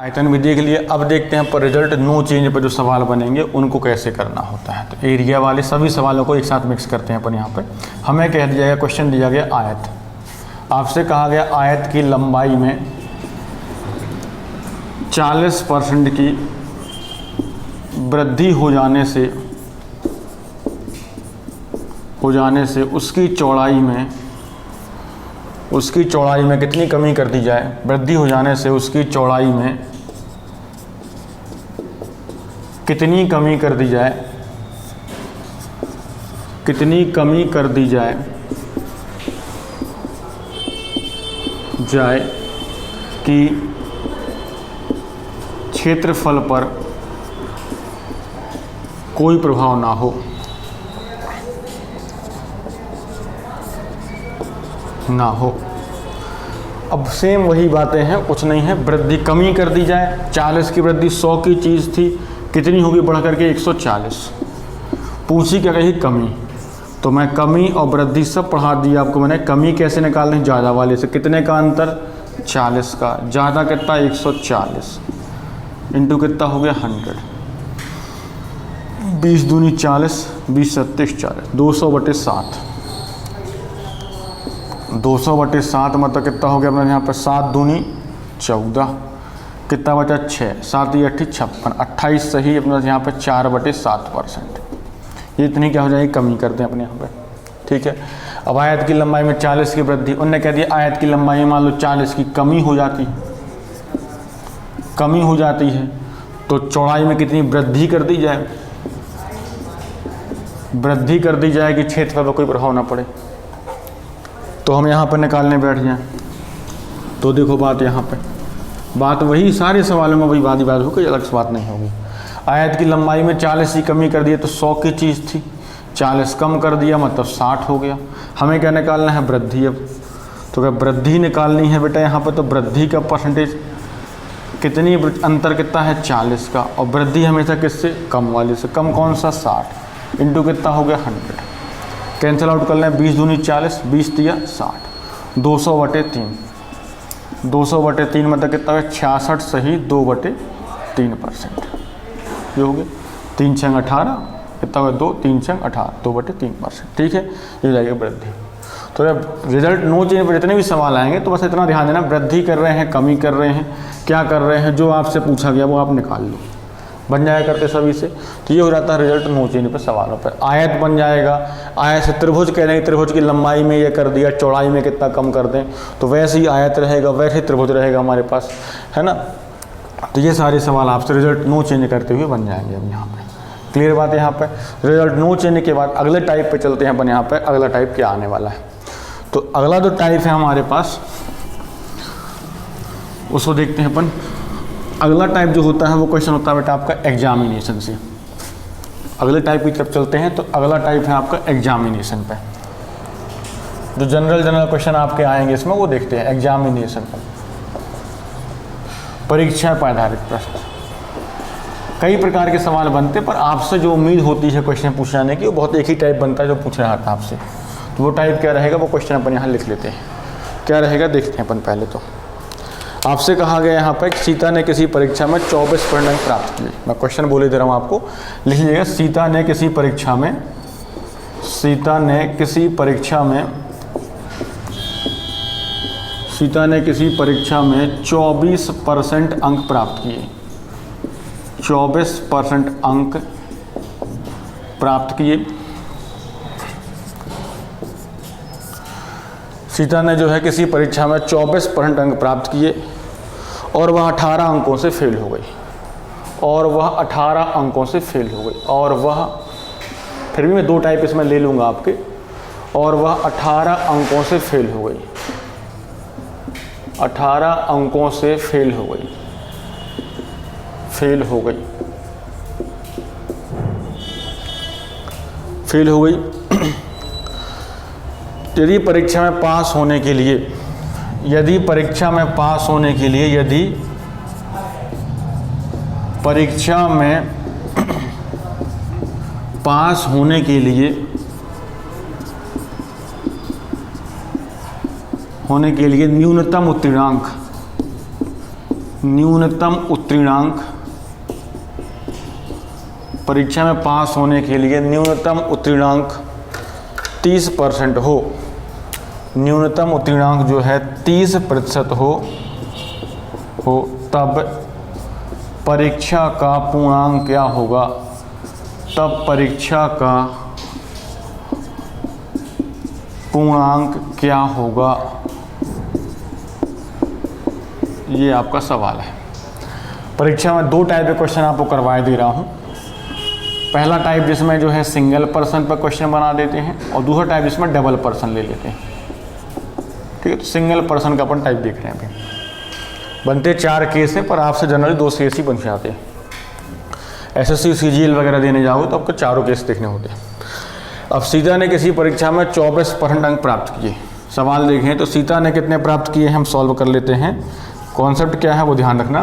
आयतन भी देख लिए। अब देखते हैं पर रिजल्ट नो चेंज पर जो सवाल बनेंगे उनको कैसे करना होता है। तो एरिया वाले सभी सवालों को एक साथ मिक्स करते हैं अपन यहाँ पे। हमें कह दिया गया, क्वेश्चन दिया गया आयत, आपसे कहा गया आयत की लंबाई में 40% की वृद्धि हो जाने से उसकी चौड़ाई में कितनी कमी कर दी जाए। वृद्धि हो जाने से उसकी चौड़ाई में कितनी कमी कर दी जाए कि क्षेत्रफल पर कोई प्रभाव ना हो। अब सेम वही बातें हैं, कुछ नहीं है। वृद्धि कमी कर दी जाए, 40 की वृद्धि 100 की चीज़ थी, कितनी होगी बढ़ करके 140। पूछी क्या कही, कमी। तो मैं कमी और वृद्धि सब पढ़ा दिया आपको मैंने। कमी कैसे निकालनी है, ज़्यादा वाले से। कितने का अंतर, 40 का। ज़्यादा कितना, 140 इंटू कितना हो गया 100। 20 दूनी 40, 20 सत्तीस 40, 200/7। 200/7 मतलब कितना हो गया अपना यहाँ पर, 7 दूनी 14, कितना बचा 6, 7 या 8 56, 28 सही अपना यहाँ पे 4/7%। ये इतनी क्या हो जाएगी, कमी करते हैं अपने यहाँ पे। ठीक है। अब आयत की लंबाई में 40 की वृद्धि, उनने कह दिया आयत की लंबाई में मान लो 40 की कमी हो जाती है, तो चौड़ाई में कितनी वृद्धि कर दी जाए। वृद्धि कर दी जाए कि क्षेत्रफल पर कोई प्रभाव ना पड़े। तो हम यहाँ पर निकालने बैठ जाएं, तो देखो बात यहाँ पे, बात वही सारे सवालों में वही बात हो, कोई अलग से बात नहीं होगी। आयत की लंबाई में 40 की कमी कर दिया, तो 100 की चीज़ थी, 40 कम कर दिया मतलब 60 हो गया। हमें क्या निकालना है, वृद्धि। अब तो क्या वृद्धि निकालनी है बेटा यहाँ पर, तो वृद्धि का परसेंटेज कितनी, अंतर कितना है 40 का, और वृद्धि हमेशा किससे, कम वाले से। कम कौन सा, 60 इंटू कितना हो गया 100। कैंसिल आउट कर लें, 20 दूनी 40, 20 दिया 60, 200/3। 200/3 मतलब कितना है 66 सही 2/3%। ये हो गया 3 6 18, कितना हुआ 2, 3 6 18, 2/3%। ठीक है, ये हो जाएगी वृद्धि। तो जब रिजल्ट नो चेंज पर जितने भी सवाल आएंगे तो बस इतना ध्यान देना, वृद्धि कर रहे हैं, कमी कर रहे हैं, क्या कर रहे हैं, जो आपसे पूछा गया वो आप निकाल लो, बन जाया करते सभी से। तो ये हो जाता है रिजल्ट नो चेंज पर सवालों पर। आयत बन जाएगा, आयत से त्रिभुज कह रहे हैं, त्रिभुज की लंबाई में ये कर दिया, चौड़ाई में कितना कम कर दें, तो वैसे ही आयत रहेगा, वैसे ही त्रिभुज रहेगा हमारे पास, है ना। तो ये सारे सवाल आपसे रिजल्ट नो चेंज करते हुए बन जाएंगे। अब यहाँ पे क्लियर बात है। यहाँ पे रिजल्ट नो चेंज के बाद अगले टाइप पे चलते हैं अपन। यहाँ पे अगला टाइप क्या आने वाला है, तो अगला जो टाइप है हमारे पास उसको देखते हैं अपन। अगला टाइप जो होता है वो क्वेश्चन होता है बेटा आपका एग्जामिनेशन से। अगले टाइप की तरफ चलते हैं, तो अगला टाइप है आपका एग्जामिनेशन पे। जो जनरल क्वेश्चन आपके आएंगे इसमें वो देखते हैं एग्जामिनेशन पर। परीक्षा पर आधारित प्रश्न, कई प्रकार के सवाल बनते, पर आपसे जो उम्मीद होती है क्वेश्चन पूछने की वो बहुत एक ही टाइप बनता है जो पूछ रहा था आपसे। तो वो टाइप क्या रहेगा, वो क्वेश्चन अपन यहाँ लिख लेते हैं। क्या रहेगा देखते हैं अपन। पहले तो आपसे कहा गया यहाँ पर सीता ने किसी परीक्षा में 24% अंक प्राप्त किए। मैं क्वेश्चन बोले दे रहा हूँ आपको, लिख लीजिएगा। सीता ने किसी परीक्षा में 24% अंक प्राप्त किए। 24% अंक प्राप्त किए। सीता ने जो है किसी परीक्षा में 24% अंक प्राप्त किए और वह 18 अंकों से फेल हो गई। और वह फिर भी मैं 2 टाइप इसमें ले लूँगा आपके। और वह 18 अंकों से फेल हो गई। 18 अंकों से फेल हो गई। यदि परीक्षा में पास होने के लिए यदि परीक्षा में पास होने के लिए न्यूनतम उत्तीर्णांक न्यूनतम उत्तीर्णांक, परीक्षा में पास होने के लिए न्यूनतम उत्तीर्णांक 30% हो, न्यूनतम उत्तीर्णांक जो है 30% हो तब परीक्षा का पूर्णांक क्या होगा, तब परीक्षा का पूर्णांक क्या होगा, ये आपका सवाल है। परीक्षा में 2 टाइप के क्वेश्चन आपको करवाए दे रहा हूँ। पहला टाइप जिसमें जो है सिंगल पर्सन पर क्वेश्चन बना देते हैं और दूसरा टाइप जिसमें डबल पर्सन ले लेते हैं। ठीक है, तो सिंगल पर्सन का अपन टाइप देख रहे हैं अभी। बनते 4 केस हैं पर आपसे जनरली 2 केस ही बन जाते हैं। एसएससी सीजीएल वगैरह देने जाओ तो आपको चारों केस देखने होते हैं। अब सीता ने किसी परीक्षा में 24% अंक प्राप्त किए। सवाल देखें तो सीता ने कितने प्राप्त किए, हम सॉल्व कर लेते हैं। कॉन्सेप्ट क्या है वो ध्यान रखना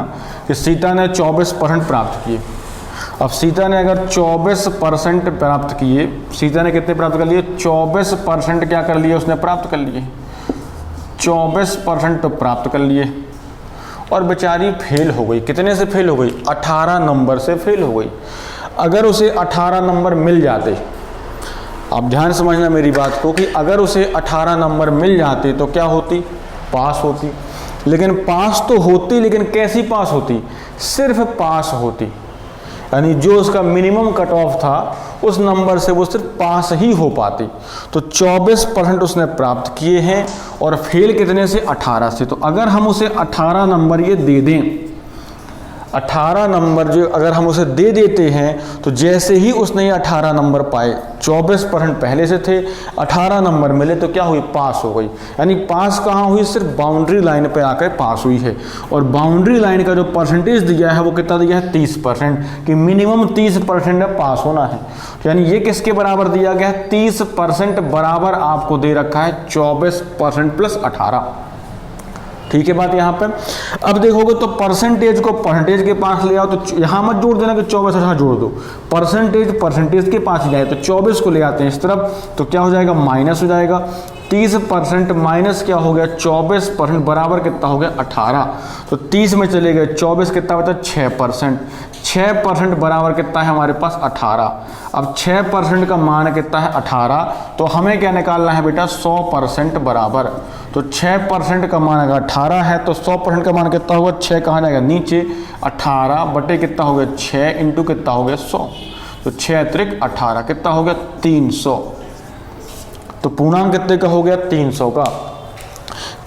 कि सीता ने 24% प्राप्त किए। अब सीता ने अगर 24% प्राप्त किए, सीता ने कितने प्राप्त कर लिए, 24% क्या कर लिए उसने प्राप्त कर लिए, 24% प्राप्त कर लिए और बेचारी फेल हो गई। कितने से फेल हो गई, 18 नंबर से फेल हो गई। अगर उसे 18 नंबर मिल जाते, आप ध्यान समझना मेरी बात को, कि अगर उसे 18 नंबर मिल जाते तो क्या होती, पास होती। लेकिन पास तो होती, लेकिन कैसी पास होती, सिर्फ पास होती, यानी जो उसका मिनिमम कट ऑफ था उस नंबर से वो सिर्फ पास ही हो पाती। तो 24% उसने प्राप्त किए हैं और फेल कितने से, 18 से। तो अगर हम उसे 18 नंबर ये दे दें, 18 नंबर जो अगर हम उसे दे देते हैं तो जैसे ही उसने ये 18 नंबर पाए, 24% पहले से थे, 18 नंबर मिले तो क्या हुई, पास हो गई। यानी पास कहाँ हुई, सिर्फ बाउंड्री लाइन पे आकर पास हुई है। और बाउंड्री लाइन का जो परसेंटेज दिया है वो कितना दिया है, 30%, कि मिनिमम 30% है पास होना है। यानी ये किसके बराबर दिया गया है, 30% बराबर आपको दे रखा है 24% प्लस 18। ठीक है बात यहाँ पे। अब देखोगे तो परसेंटेज को परसेंटेज के पास ले आओ, तो यहाँ मत जोड़ देना कि 24 जोड़ दो, परसेंटेज के पास ही जाए तो 24 को ले आते हैं इस तरफ, तो क्या हो जाएगा, माइनस हो जाएगा। 30% माइनस क्या हो गया, 24% बराबर कितना हो गया, 18। तो 30 में चले गए, 24 कितना बचा, 6%। 6% बराबर कितना है हमारे पास, 18। अब 6% का मान कितना है, 18। तो हमें क्या निकालना है बेटा, 100% बराबर। तो 6% का मान अगर 18 है तो 100% का मान कितना होगा, 6 कहाँ जाएगा, नीचे, 18 बटे कितना हो गया, 6 इंटू कितना हो गया, 100। तो 6 अतिरिक्त 18 कितना हो गया, 300। तो पूर्णांक कितने का हो गया, 300 का।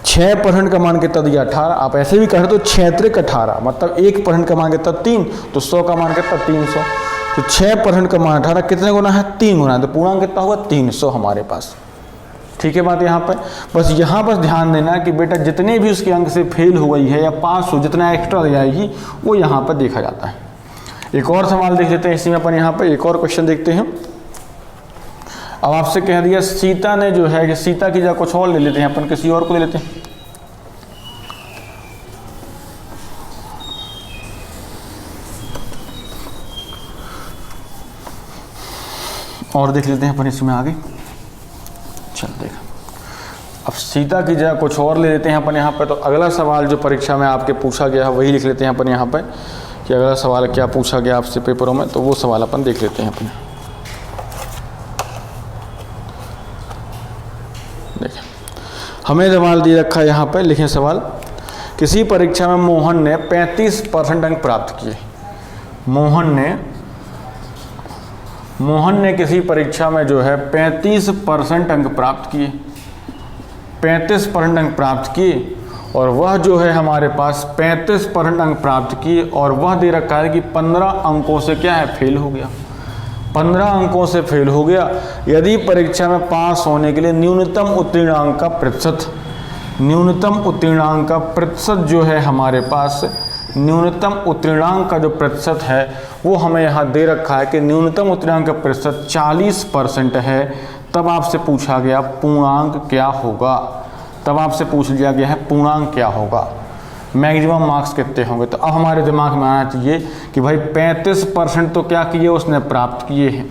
6% का मान कितना दिया, 18। आप ऐसे भी करें तो 6 अतिरिक्त 18, मतलब 1% का मान कितना, 3, तो 100 का मान कितना, 300। तो 6% का मान 18 कितने गुना है, 3 गुना है। तो पूर्णांक कितना होगा, 300 हमारे पास। ठीक है बात यहाँ पर। बस यहाँ पर ध्यान देना कि बेटा जितने भी उसके अंक से फेल हो गई है या पास हो, जितना एक्स्ट्रा ले आएगी वो यहाँ पर देखा जाता है। एक और सवाल देख लेते हैं इसी में अपन, यहाँ पर एक और क्वेश्चन देखते हैं। अब आपसे कह दिया सीता ने जो है कि सीता की जगह कुछ और ले लेते हैं अपन, किसी और को ले लेते हैं। और देख लेते हैं अपन इसमें आगे। चल देख, अब सीता की जगह कुछ और ले लेते हैं अपन यहाँ पर। तो अगला सवाल जो परीक्षा में आपके पूछा गया है वही लिख लेते हैं अपन यहाँ पर, कि अगला सवाल क्या पूछा गया आपसे पेपरों में, तो वो सवाल अपन देख लेते हैं अपन। देखें, हमें सवाल दिया रखा है यहाँ पर, लिखें सवाल। किसी परीक्षा में मोहन ने 35% अंक प्राप्त किए। मोहन ने किसी परीक्षा में जो है 35% अंक प्राप्त किए, 35% अंक प्राप्त किए और वह जो है हमारे पास 35% अंक प्राप्त किए और वह दे रखा है कि 15 अंकों से क्या है, फेल हो गया। 15 अंकों से फेल हो गया। यदि परीक्षा में पास होने के लिए न्यूनतम उत्तीर्णांक का प्रतिशत जो है हमारे पास, न्यूनतम उत्तीर्णांक का जो प्रतिशत है वो हमें यहाँ दे रखा है कि न्यूनतम उत्तीर्णांक का प्रतिशत 40% है। तब आपसे पूछा गया पूर्णांक क्या होगा, तब आपसे पूछ लिया गया है पूर्णांक क्या होगा, मैक्सिमम मार्क्स कितने होंगे। तो अब हमारे दिमाग में आना चाहिए कि भाई 35% तो क्या किए उसने, प्राप्त किए हैं।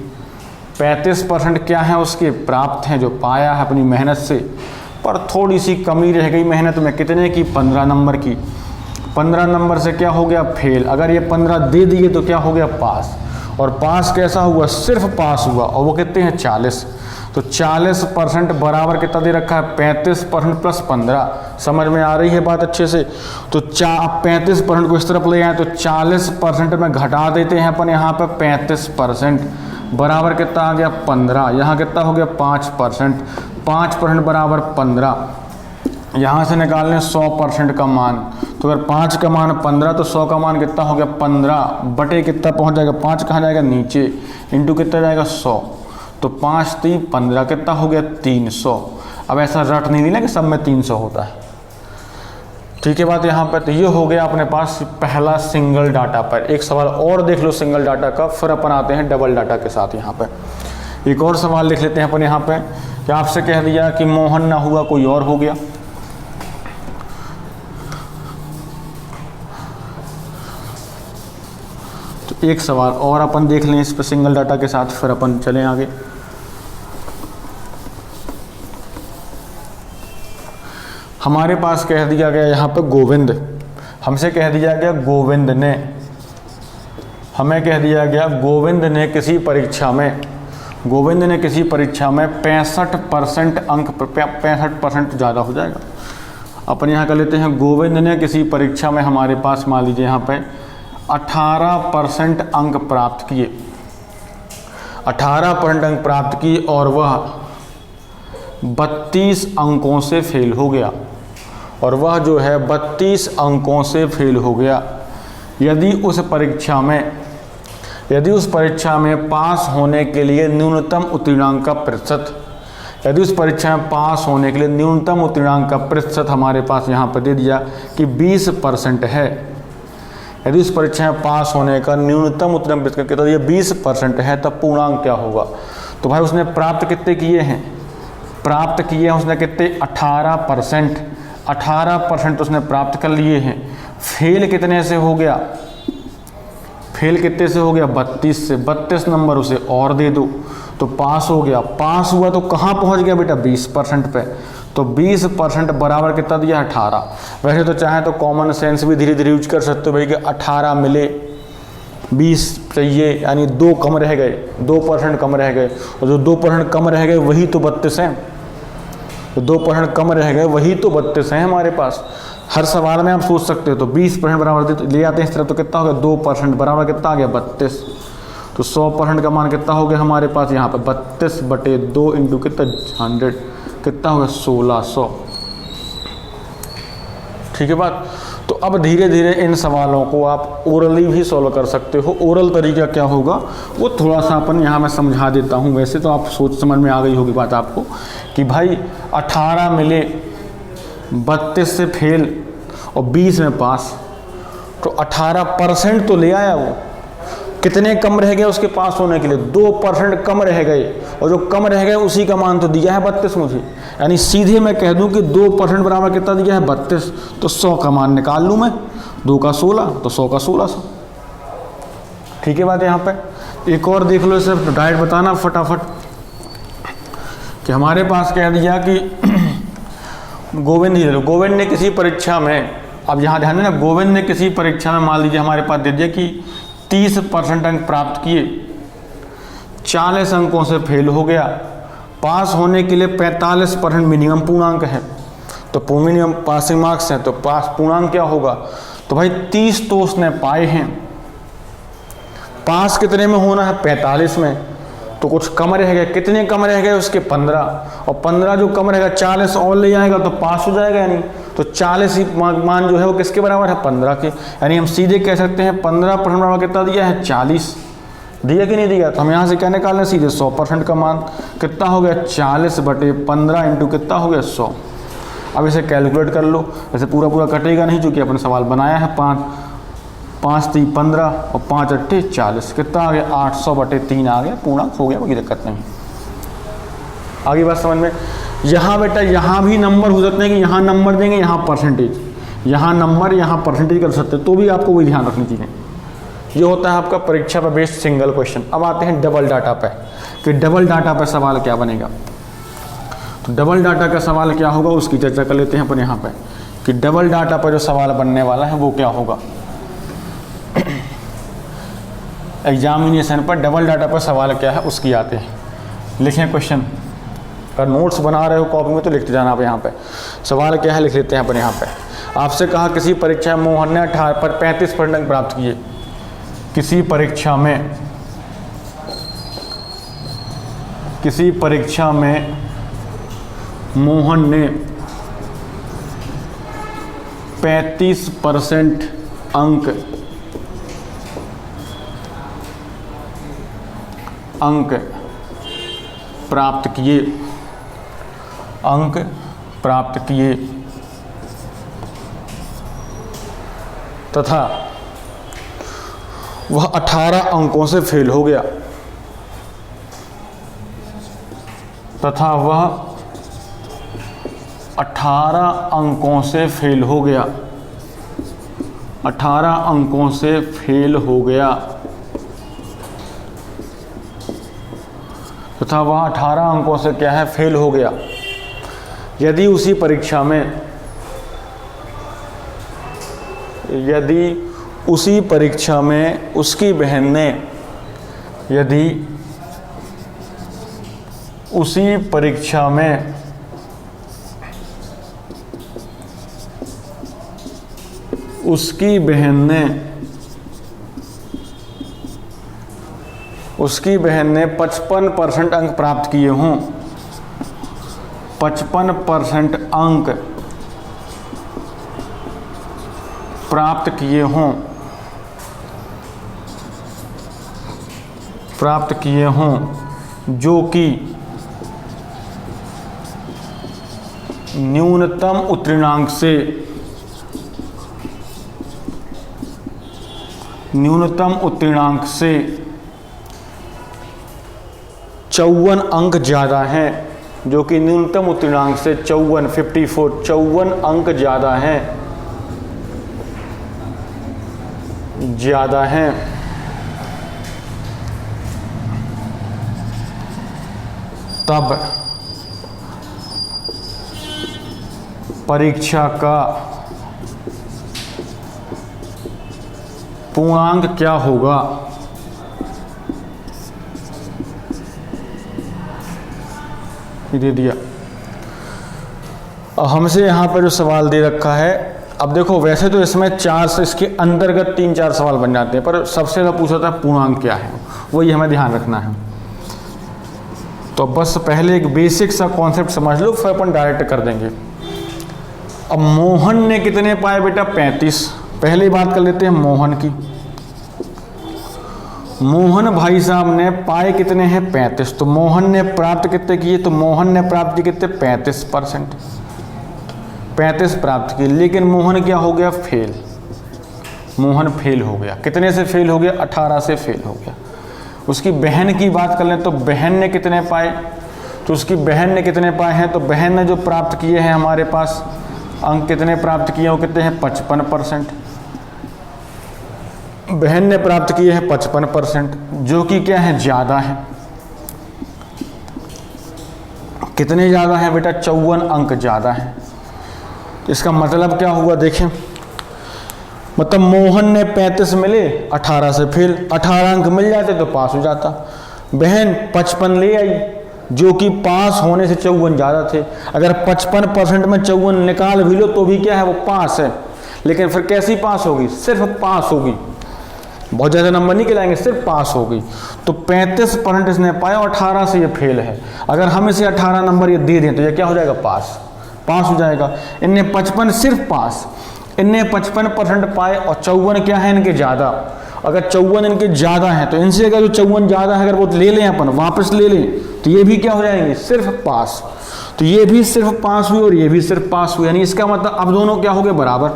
35% क्या है उसके, प्राप्त हैं, जो पाया है अपनी मेहनत से। पर थोड़ी सी कमी रह गई मेहनत में, कितने की, 15 नंबर की। 15 नंबर से क्या हो गया फेल, अगर ये 15 दे दिए तो क्या हो गया पास, और पास कैसा हुआ सिर्फ पास हुआ, और वो कितने हैं 40, तो 40% बराबर कितना दे रखा है 35% प्लस 15, समझ में आ रही है बात अच्छे से। तो 35% को इस तरफ ले आए तो 40% में घटा देते हैं अपन यहाँ पे 35%, बराबर कितना आ गया 15, यहाँ कितना हो गया 5%, 5% बराबर 15, यहाँ से निकालने 100% का मान, तो अगर 5 का मान 15 तो 100 का मान कितना हो गया 15 बटे कितना पहुँच जाएगा 5 कहाँ जाएगा नीचे, इंटू कितना जाएगा 100, तो 5 3 15 कितना हो गया 300। अब ऐसा रट नहीं देना कि सब में 300 होता है, ठीक है बात यहाँ पर। तो ये हो गया अपने पास पहला सिंगल डाटा पर। एक सवाल और देख लो सिंगल डाटा का, फिर अपन आते हैं डबल डाटा के साथ। यहाँ पे एक और सवाल लिख लेते हैं अपन यहाँ पे कि आपसे कह दिया कि मोहन ना हुआ कोई और हो गया, तो एक सवाल और अपन देख लें इस पर सिंगल डाटा के साथ, फिर अपन चलें आगे। हमारे पास कह दिया गया यहाँ पे गोविंद, हमसे कह दिया गया गोविंद ने, हमें कह दिया गया गोविंद ने किसी परीक्षा में, गोविंद ने किसी परीक्षा में 65% अंक, 65% ज़्यादा हो जाएगा। अपन यहाँ कर लेते हैं गोविंद ने किसी परीक्षा में हमारे पास मान लीजिए यहाँ पे 18% अंक प्राप्त किए, 18% अंक प्राप्त किए और वह 32 अंकों से फेल हो गया, और वह जो है 32 अंकों से फेल हो गया। यदि उस परीक्षा में पास होने के लिए न्यूनतम उत्तीर्णांक का प्रतिशत, यदि उस परीक्षा में पास होने के लिए न्यूनतम उत्तीर्णांक का प्रतिशत हमारे पास यहाँ पर दे दिया कि 20% है, यदि उस परीक्षा में पास होने का न्यूनतम उत्तीर्ण प्रतिशत तो ये 20% है, तब पूर्णांक क्या होगा। तो भाई उसने प्राप्त कितने किए हैं, प्राप्त किए हैं उसने कितने 18%, 18% उसने प्राप्त कर लिए हैं। फेल कितने से हो गया, फेल कितने से हो गया 32 से, 32 नंबर उसे और दे दो तो पास हो गया। पास हुआ तो कहाँ पहुँच गया बेटा 20% पे, तो 20% बराबर कितना दिया 18। वैसे तो चाहे तो कॉमन सेंस भी धीरे धीरे यूज कर सकते हो भाई कि 18 मिले 20 चाहिए, यानी 2 कम रह गए, 2% कम रह गए, और जो 2% कम रह गए वही तो 32 हैं, तो 2% कम रह गए वही तो 32 हैं हमारे पास। हर सवाल में आप सोच सकते हो, तो 20% बराबर ले आते हैं इस तरफ तो कितना हो गया 2% बराबर कितना आ गया 32, तो 100% का मान कितना हो गया हमारे पास यहाँ पे 32/2 इंटू कितना 100 कितना होगा 1600, ठीक है बात। तो अब धीरे धीरे इन सवालों को आप ओरली भी सॉल्व कर सकते हो। ओरल तरीका क्या होगा वो थोड़ा सा अपन यहाँ मैं समझा देता हूँ, वैसे तो आप सोच समझ में आ गई होगी बात आपको कि भाई 18 मिले, 32 से फेल और 20 में पास, तो 18% तो ले आया वो। कितने कम रह गए उसके पास होने के लिए 2% कम रह गए, और जो कम रह गए उसी का मान तो दिया है 32 मुझे, यानी सीधे मैं कह दूं कि 2% बराबर कितना दिया है 32, तो 100 का मान निकाल लूं मैं, 2 का 16 तो 100 का 1600, ठीक है बात। यहाँ पे एक और देख लो, इसे डायरेक्ट बताना फटाफट कि हमारे पास कह दिया कि गोविंद ही ले लो, गोविंद ने किसी परीक्षा में, अब यहाँ ध्यान देना गोविंद ने किसी परीक्षा में मान लीजिए हमारे पास दे दिया कि 30% अंक प्राप्त किए, 40 अंकों से फेल हो गया, पास होने के लिए 45% मिनिमम पूर्णांक है, तो मिनिमम पासिंग मार्क्स हैं, तो पास पूर्णांक क्या होगा, तो भाई 30 तो उसने पाए हैं, पास कितने में होना है 45 में, तो कुछ कम रह गए, कितने कम रह गए उसके 15, और 15 जो कम रहेगा 40 और ले जाएगा तो पास हो जाएगा, यानी तो 40 ही मान जो है वो किसके बराबर है 15 के, यानी हम सीधे कह सकते हैं 15% बराबर कितना दिया है 40, दिया कि नहीं दिया। तो हम यहाँ से क्या निकालना सीधे 100% का मान कितना हो गया 40/15 इंटू कितना हो गया 100। अब इसे कैलकुलेट कर लो, वैसे पूरा कटेगा नहीं चूँकि अपने सवाल बनाया है 5 3 15 और 5 8 40, कितना आ गया 800/3 आ गया, पूर्णांक हो गया, कोई दिक्कत नहीं। आगे बात समझ में। यहाँ बेटा यहाँ भी नंबर हो सकते हैं कि यहाँ नंबर देंगे, यहाँ परसेंटेज, यहाँ नंबर यहाँ परसेंटेज कर सकते हैं, तो भी आपको वही ध्यान रखनी चाहिए। ये होता है आपका परीक्षा पर बेस्ड सिंगल क्वेश्चन। अब आते हैं डबल डाटा पे कि डबल डाटा पर सवाल क्या बनेगा। तो डबल डाटा का सवाल क्या होगा उसकी चर्चा कर लेते हैं अपन यहाँ पे कि डबल डाटा पर जो सवाल बनने वाला है वो क्या होगा। एग्जामिनेशन पर डबल डाटा पर सवाल क्या है उसकी आते हैं। लिखें क्वेश्चन, अगर नोट्स बना रहे हो कॉपी में तो लिखते जाना आप। यहाँ पे सवाल क्या है लिख लेते हैं अपन। यहाँ पे आपसे कहा किसी परीक्षा में मोहन ने 18 पर 35% अंक प्राप्त किए। किसी परीक्षा में मोहन ने 35% अंक प्राप्त किए तथा वह 18 अंकों से फेल हो गया। 18 अंकों से फेल हो गया। 18 अंकों से फेल हो गया तथा वह 18 अंकों से क्या है, फेल हो गया। यदि उसी परीक्षा में उसकी बहन ने उसी परीक्षा में उसकी बहन ने 55% अंक प्राप्त किए हों, 55% अंक प्राप्त किए हों जो कि न्यूनतम उत्तीर्णांक से 54 अंक ज़्यादा हैं, जो कि न्यूनतम उत्तीर्णांक से 54 अंक ज़्यादा हैं, तब परीक्षा का पूर्णांक क्या होगा। दे दिया। अब हमसे यहाँ पर जो सवाल दे रखा है, अब देखो वैसे तो इसमें 4 से इसके अंतर्गत 3-4 सवाल बन जाते हैं, पर सबसे ज़्यादा पूछा था पूर्णांक क्या है, वही हमें ध्यान रखना है। तो बस पहले एक बेसिक सा कॉन्सेप्ट समझ लो, फिर अपन डायरेक्ट कर देंगे। अब मोहन ने कितने पाए बेटा, 35। पहले बात कर लेते हैं मोहन की। मोहन भाई साहब ने पाए कितने हैं, 35। तो मोहन ने प्राप्त कितने किए, तो मोहन ने प्राप्त किए कितने, 35%। 35 प्राप्त किए, लेकिन मोहन क्या हो गया, फेल। मोहन फेल हो गया। कितने से फेल हो गया, 18 से फेल हो गया। उसकी बहन की बात कर लें तो बहन ने कितने पाए, तो उसकी बहन ने कितने पाए हैं, तो बहन ने जो प्राप्त किए हैं हमारे पास अंक कितने प्राप्त किए, वो कितने हैं, 55%। बहन ने प्राप्त किए हैं 55%, जो कि क्या है, ज़्यादा है। कितने ज़्यादा है बेटा, 54 अंक ज़्यादा है। इसका मतलब क्या हुआ, देखें, मतलब मोहन ने 35 मिले, 18 से फेल। 18 अंक मिल जाते तो पास हो जाता। बहन 55 ले आई, जो कि पास होने से 54 ज़्यादा थे। अगर 55% में 54 निकाल भी लो तो भी क्या है, वो पास है। लेकिन फिर कैसी पास होगी, सिर्फ पास होगी, बहुत ज़्यादा नंबर नहीं गिलाएंगे, सिर्फ पास होगी। तो 35% इसने पाया और 18 से ये फेल है। अगर हम इसे 18 नंबर ये दे दें तो ये क्या हो जाएगा, पास हो जाएगा। इनने 55 सिर्फ पास, इनने 55% पाए और 54 क्या है इनके ज़्यादा। अगर 54 इनके ज़्यादा हैं तो इनसे अगर जो 54 ज़्यादा है अगर वो ले लें, अपन वापस ले लें, तो ये भी क्या हो जाएंगे, सिर्फ पास। तो ये भी सिर्फ पास हुई और ये भी सिर्फ पास हुई, यानी इसका मतलब अब दोनों क्या हो गए, बराबर।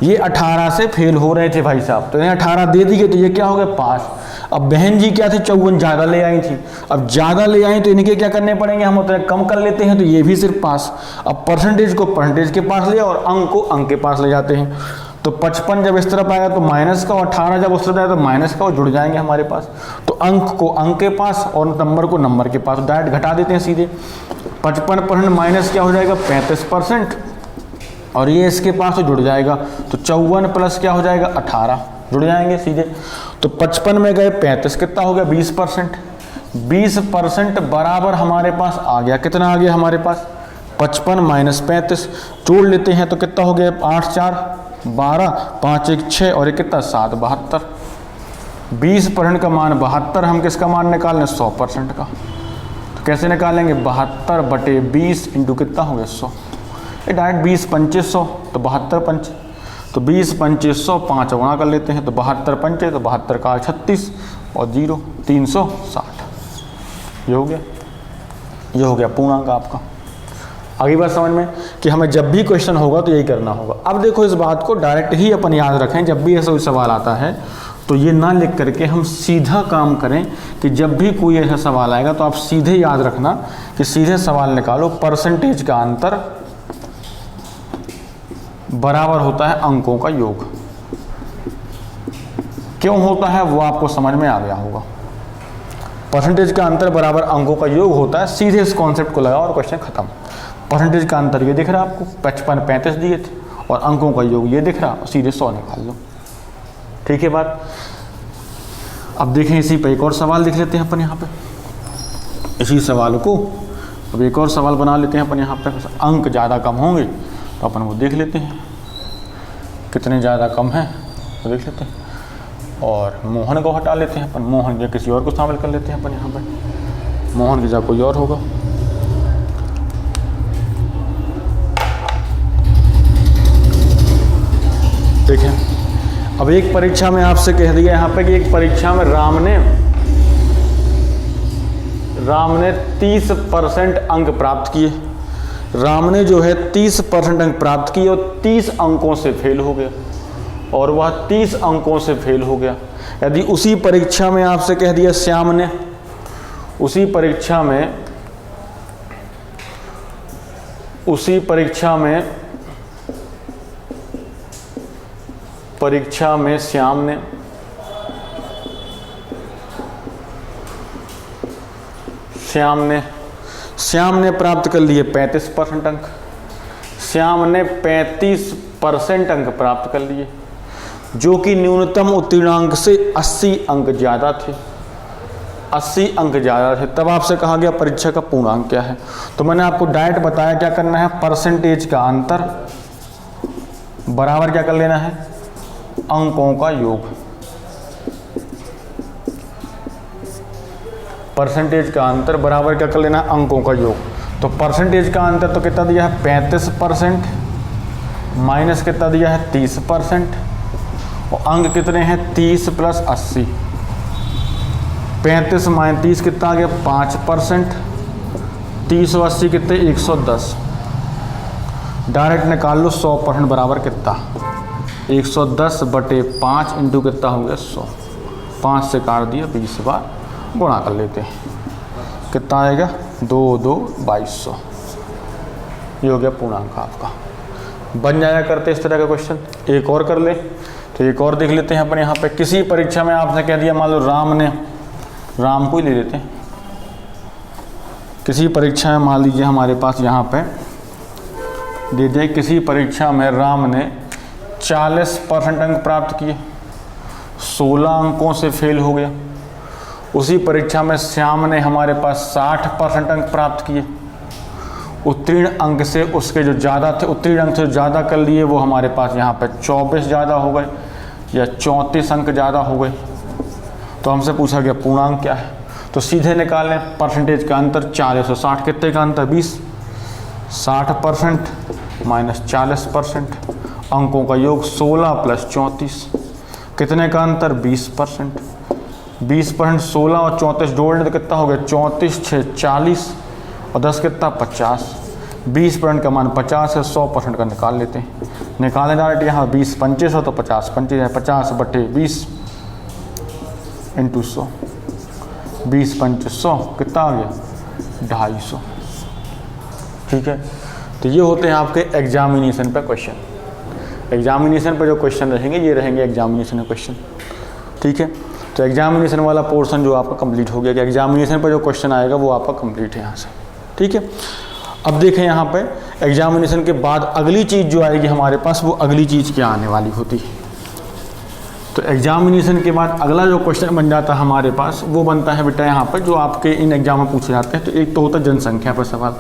ये 18 से फेल हो रहे थे भाई साहब, तो इन्हें 18 दे दिए तो ये क्या हो गए, पास। अब बहन जी क्या थी, 54 ज़्यादा ले आई थी। अब ज़्यादा ले आई तो इनके क्या करने पड़ेंगे, हम उतने कम कर लेते हैं, तो ये भी सिर्फ पास। अब परसेंटेज को परसेंटेज के पास लिया और अंक को अंक के पास ले जाते हैं। तो 55 जब इस तरफ आएगा तो माइनस का, और 18 जब उस तरफ आएगा तो माइनस का, और जुड़ जाएंगे हमारे पास। तो अंक को अंक के पास और नंबर को नंबर के पास, डायरेक्ट घटा देते हैं सीधे। 55% माइनस क्या हो जाएगा, 35%। और ये इसके पास तो जुड़ जाएगा, तो 54 प्लस क्या हो जाएगा 18, जुड़ जाएंगे सीधे। तो 55 में गए 35, कितना हो गया 20%। 20% बराबर हमारे पास आ गया, कितना आ गया हमारे पास 55 माइनस 35, जोड़ लेते हैं तो कितना हो गया 8 4 12, 5 1 6 और ये कितना 7 72। 20% का मान 72, हम किसका मान निकालें 100% का। तो कैसे निकालेंगे 72 बटे 20 इंटू कितना हो गया 100, ये डायरेक्ट 20 25 100 तो 72 5, तो 20 25 100 5 गुणा कर लेते हैं तो 72 5 तो 72 का 36 और 0 360, ये हो गया, ये हो गया पूर्णांक आपका। आगे बात समझ में कि हमें जब भी क्वेश्चन होगा तो यही करना होगा। अब देखो इस बात को डायरेक्ट ही अपन याद रखें, जब भी ऐसा कोई सवाल आता है तो ये ना लिख करके हम सीधा काम करें कि जब भी कोई ऐसा सवाल आएगा तो आप सीधे याद रखना कि सीधे सवाल निकालो, परसेंटेज का अंतर बराबर होता है अंकों का योग। क्यों होता है वो आपको समझ में आ गया होगा। परसेंटेज का अंतर बराबर अंकों का योग होता है, सीधे इस कॉन्सेप्ट को लगाओ और क्वेश्चन खत्म। परसेंटेज का अंतर ये दिख रहा है आपको, 55 35 दिए थे और अंकों का योग ये दिख रहा, सीधे 100 निकाल लो, ठीक है बात। अब देखें इसी पे एक और सवाल देख लेते हैं अपन यहाँ पे, इसी सवाल को अब एक और सवाल बना लेते हैं अपन यहाँ पे। अंक ज़्यादा कम होंगे तो अपन वो देख लेते हैं कितने ज़्यादा कम हैं तो देख लेते हैं, और मोहन को हटा लेते हैं अपन, मोहन या किसी और को शामिल कर लेते हैं अपन यहाँ पे, मोहन की जगह कोई और होगा। देखें अब एक परीक्षा में आपसे कह दिया यहाँ पे कि एक परीक्षा में राम ने 30% अंक प्राप्त किए। राम ने जो है 30% अंक प्राप्त किए और 30 अंकों से फेल हो गया, और वह 30 अंकों से फेल हो गया। यदि उसी परीक्षा में आपसे कह दिया श्याम ने, उसी परीक्षा में श्याम ने प्राप्त कर लिए 35% अंक, श्याम ने 35% अंक प्राप्त कर लिए, जो कि न्यूनतम उत्तीर्णांक से 80 अंक ज़्यादा थे, 80 अंक ज़्यादा थे। तब आपसे कहा गया परीक्षा का पूर्णांक क्या है। तो मैंने आपको डायरेक्ट बताया क्या करना है, परसेंटेज का अंतर बराबर क्या कर लेना है अंकों का योग। परसेंटेज का अंतर बराबर क्या कर लेना है अंकों का योग। तो परसेंटेज का अंतर तो कितना दिया है 35% माइनस कितना दिया है 30%, और अंक कितने हैं 30 प्लस 80, 35 माइनस 30 कितना आ गया 5%, 30 और 80 कितने 110। डायरेक्ट निकाल लो 100% बराबर कितना 110 बटे 5 इंटू कितना हो गया 100, 5 से काट दिया 20 बार गुणा कर लेते हैं, कितना आएगा 2 2 2200। ये हो गया पूर्णांक आपका। बन जाया करते इस तरह का क्वेश्चन। एक और कर ले तो एक और देख लेते हैं अपन यहाँ पे। किसी परीक्षा में आपने कह दिया, मान लो राम को ही ले लेते हैं। किसी परीक्षा में मान लीजिए हमारे पास यहाँ पे दे दिए, किसी परीक्षा में राम ने 40% अंक प्राप्त किए, 16 अंकों से फेल हो गया। उसी परीक्षा में श्याम ने हमारे पास 60% अंक प्राप्त किए, उत्तीर्ण अंक से उसके जो ज़्यादा थे, उत्तीर्ण अंक से ज़्यादा कर लिए, वो हमारे पास यहाँ पे 24 ज़्यादा हो गए या 34 अंक ज़्यादा हो गए। तो हमसे पूछा गया पूर्णांक क्या है, तो सीधे निकालें परसेंटेज का अंतर 40 और 60 कितने का अंतर 20, 60% माइनस 40%, अंकों का योग 16 प्लस 34 कितने का अंतर 20%, 20% 16 और 34 जोड़ लें तो कितना हो गया 34 6 40 और 10 कितना 50। 20% का मान 50 है, 100% का निकाल लेते हैं। निकालें डायरेक्ट यहाँ 20 25 हो तो 50 25 है, 50 बटे 20 इंटू 100, 20 25 100 कितना आ गया 250। ठीक है, तो ये होते हैं आपके एग्जामिनेशन पे क्वेश्चन। एग्जामिनेशन पे जो क्वेश्चन रहेंगे ये रहेंगे एग्जामिनेशन के क्वेश्चन। ठीक है, तो एग्जामिनेशन वाला पोर्शन जो आपका कंप्लीट हो गया कि एग्जामिनेशन पर जो क्वेश्चन आएगा वो आपका कंप्लीट है यहाँ से। ठीक है, अब देखें यहाँ पे एग्जामिनेशन के बाद अगली चीज़ जो आएगी हमारे पास, वो अगली चीज़ क्या आने वाली होती है। तो एग्जामिनेशन के बाद अगला जो क्वेश्चन बन जाता है हमारे पास, वो बनता है बेटा यहाँ पर, जो आपके इन एग्जाम में पूछे जाते हैं। तो एक तो होता है जनसंख्या पर सवाल।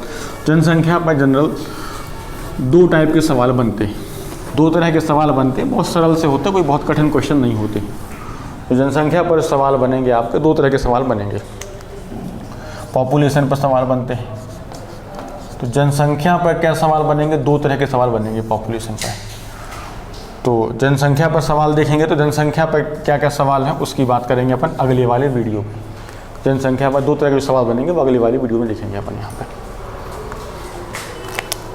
जनसंख्या पर जनरल 2 टाइप के सवाल बनते हैं, 2 तरह के सवाल बनते हैं। बहुत सरल से होते हैं, कोई बहुत कठिन क्वेश्चन नहीं होते। तो जनसंख्या पर सवाल बनेंगे आपके, 2 तरह के सवाल बनेंगे। पॉपुलेशन पर सवाल बनते हैं। तो जनसंख्या पर क्या सवाल बनेंगे, 2 तरह के सवाल बनेंगे पॉपुलेशन पर। तो जनसंख्या पर सवाल देखेंगे तो जनसंख्या पर क्या क्या सवाल हैं उसकी बात करेंगे अपन अगले वाले वीडियो में। जनसंख्या पर 2 तरह के सवाल बनेंगे, वो अगली वाली वीडियो में देखेंगे अपन यहाँ पर।